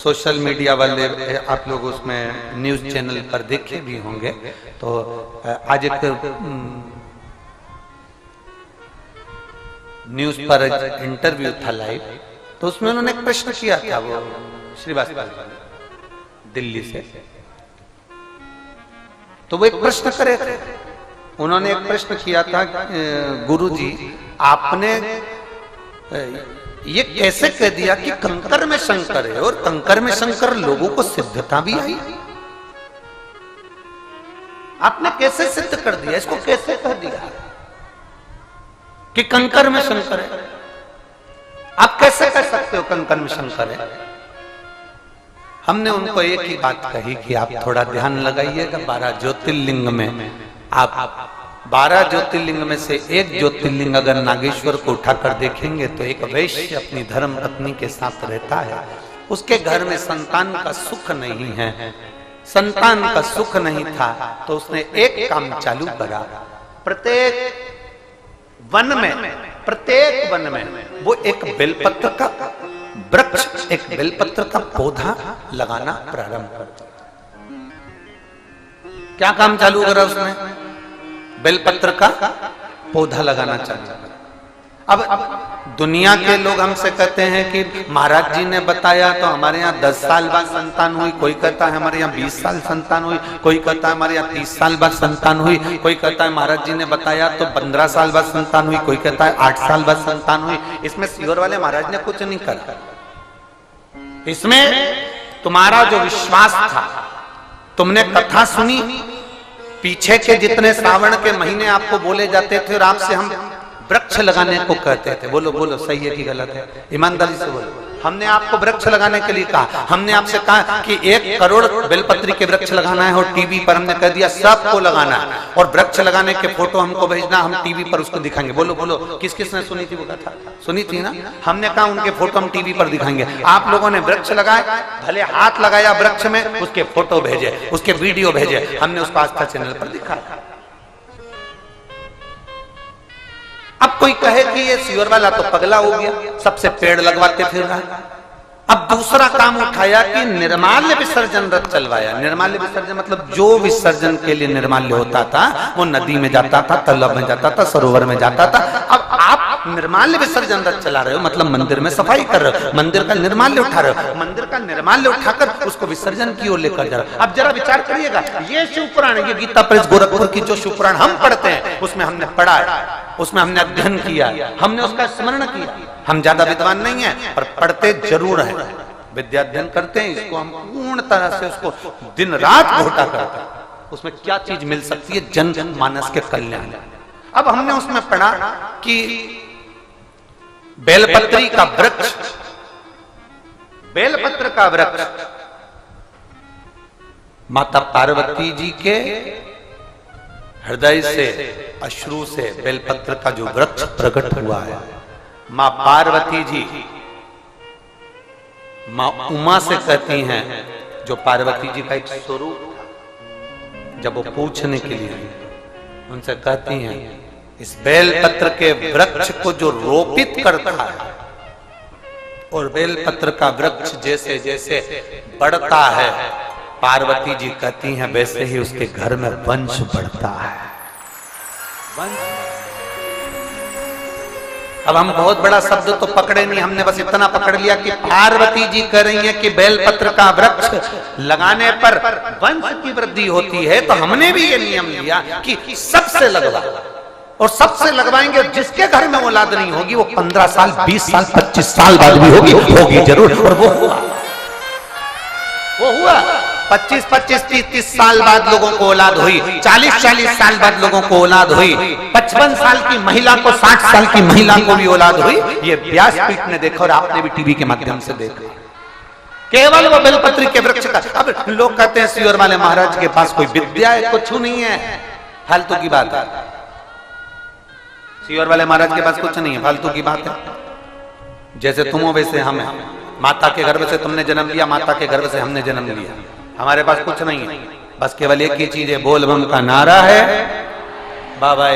Social media वाले आप लोग उसमें न्यूज चैनल पर देखे भी होंगे। तो आज एक न्यूज पर इंटरव्यू था लाइव, तो उसमें उन्होंने एक प्रश्न किया था, वो श्रीवास्तव दिल्ली से। तो वो एक प्रश्न करे थे, उन्होंने एक प्रश्न किया था, गुरुजी आपने ये कैसे कह दिया कि कंकर में शंकर है, और कंकर में शंकर लोगों को सिद्धता भी आई, आपने कैसे सिद्ध कर दिया, इसको कैसे कह दिया कि कंकर में शंकर है? आप कैसे कह सकते हो कंकर में शंकर है? हमने उनको एक ही बात कही कि आप थोड़ा ध्यान लगाइएगा, 12 ज्योतिर्लिंग में आप 12 ज्योतिर्लिंग में से एक ज्योतिर्लिंग अगर नागेश्वर को उठाकर देखेंगे तो एक वैश्य अपनी धर्म पत्नी के साथ रहता है, उसके घर में संतान का सुख नहीं है, संतान का सुख नहीं था, तो उसने एक काम चालू करा, प्रत्येक वन में वो एक बेलपत्र का वृक्ष, एक बेलपत्र का पौधा लगाना प्रारंभ कर। क्या काम चालू करा उसने? बेलपत्र का पौधा लगाना चालू करा। अब दुनिया के लोग हमसे कहते हैं कि महाराज जी ने बताया तो हमारे यहाँ 10 साल बाद संतान हुई, कोई कहता है हमारे यहाँ 20 साल संतान हुई, कोई कहता है हमारे यहाँ 30 साल बाद संतान हुई, कोई कहता है महाराज जी ने बताया तो 15 साल बाद संतान हुई, कोई कहता है 8 साल बाद संतान हुई। इसमें सीहोर वाले महाराज ने कुछ नहीं करा, इसमें तुम्हारा जो विश्वास था, तुमने कथा सुनी, पीछे के जितने श्रावण के महीने आपको बोले जाते थे और आपसे हम वृक्ष लगाने को कहते थे, बोलो बोलो सही है कि गलत है, ईमानदारी से बोलो। हमने आपको वृक्ष लगाने के लिए कहा, हमने आपसे कहा कि 1 करोड़ बेलपत्री के वृक्ष लगाना है, और टीवी पर हमने कह दिया सबको लगाना है, और वृक्ष लगाने के फोटो हमको भेजना, हम टीवी पर उसको दिखाएंगे। बोलो बोलो किस किस ने सुनी थी वो कथा? सुनी थी ना? हमने कहा उनके फोटो हम टीवी पर दिखाएंगे। आप लोगों ने वृक्ष लगाए, भले हाथ लगाया वृक्ष में, उसके फोटो भेजे, उसके वीडियो भेजे, हमने उसको आस्था चैनल पर दिखाया। अब कोई कहे कि ये सीहोर वाला तो पगला हो गया, सबसे पेड़ लगवाते फिर रहा। अब दूसरा काम उठाया कि निर्माल्य विसर्जन रथ चलवाया। निर्माल्य विसर्जन मतलब जो विसर्जन के लिए निर्माल्य होता था वो नदी में जाता था, तालाब में जाता था, सरोवर में जाता था। अब आप निर्माल्य विसर्जन रथ चला रहे हो, मतलब मंदिर में सफाई कर रहे हो, मंदिर का निर्माल्य उठा रहे हो, मंदिर का निर्माल्य उठाकर उसको विसर्जन की ओर लेकर जा रहे हो। अब जरा विचार करिएगा, ये शिव पुराण, ये गीता प्रेस गोरखपुर की जो शिव पुराण हम पढ़ते हैं, उसमें हमने पढ़ा, उसमें हमने अध्ययन किया, हमने उसका स्मरण किया। हम ज्यादा विद्वान नहीं है, पर पढ़ते जरूर हैं, विद्या अध्ययन करते हैं, इसको हम पूर्ण तरह से उसको दिन रात घोटा करते हैं, उसमें क्या चीज मिल सकती है जन मानस के कल्याण। अब हमने उसमें पढ़ा कि बेलपत्री का वृक्ष, बेलपत्र का वृक्ष माता पार्वती जी के हृदय से, अश्रु से बेलपत्र का जो वृक्ष प्रकट हुआ है, मां पार्वती जी मां उमा से कहती हैं, जो पार्वती जी का एक स्वरूप था, जब वो पूछने के लिए उनसे कहती हैं, इस बेलपत्र के वृक्ष को जो रोपित करता है, और बेलपत्र का वृक्ष जैसे जैसे बढ़ता है, पार्वती जी कहती हैं वैसे ही उसके घर में वंश बढ़ता है। अब हम बहुत बड़ा शब्द तो पकड़े नहीं, हमने बस इतना पकड़ लिया कि पार्वती जी कह रही हैं कि बेलपत्र का वृक्ष लगाने पर वंश की वृद्धि होती है, तो हमने भी ये नियम लिया कि सबसे लगवा, और सबसे लगवाएंगे, जिसके घर में औलाद नहीं होगी वो 15 साल 20 साल 25 साल बाद भी होगी जरूर। और वो हुआ 25-25 30-30 साल बाद लोगों को औलाद हुई, 40-40 साल बाद लोगों को औलाद हुई, 55 साल की महिला को 60 साल की महिला को भी औलाद हुई। ये व्यासपीठ ने देखा और आपने भी टीवी के माध्यम से देखा, केवल वो बेलपत्री के वृक्ष का। अब लोग कहते हैं सीहोर वाले महाराज के पास कोई विद्या है, कुछ नहीं है, फालतू की बात है। सीहोर वाले महाराज के पास कुछ नहीं है, फालतू की बात है। जैसे तुम हो वैसे हम हैं, माता के गर्भ से तुमने जन्म लिया, माता के गर्भ से हमने जन्म लिया, हमारे पास कुछ नहीं है, बस केवल एक ही चीज है, बोल बम का नारा है, बाबा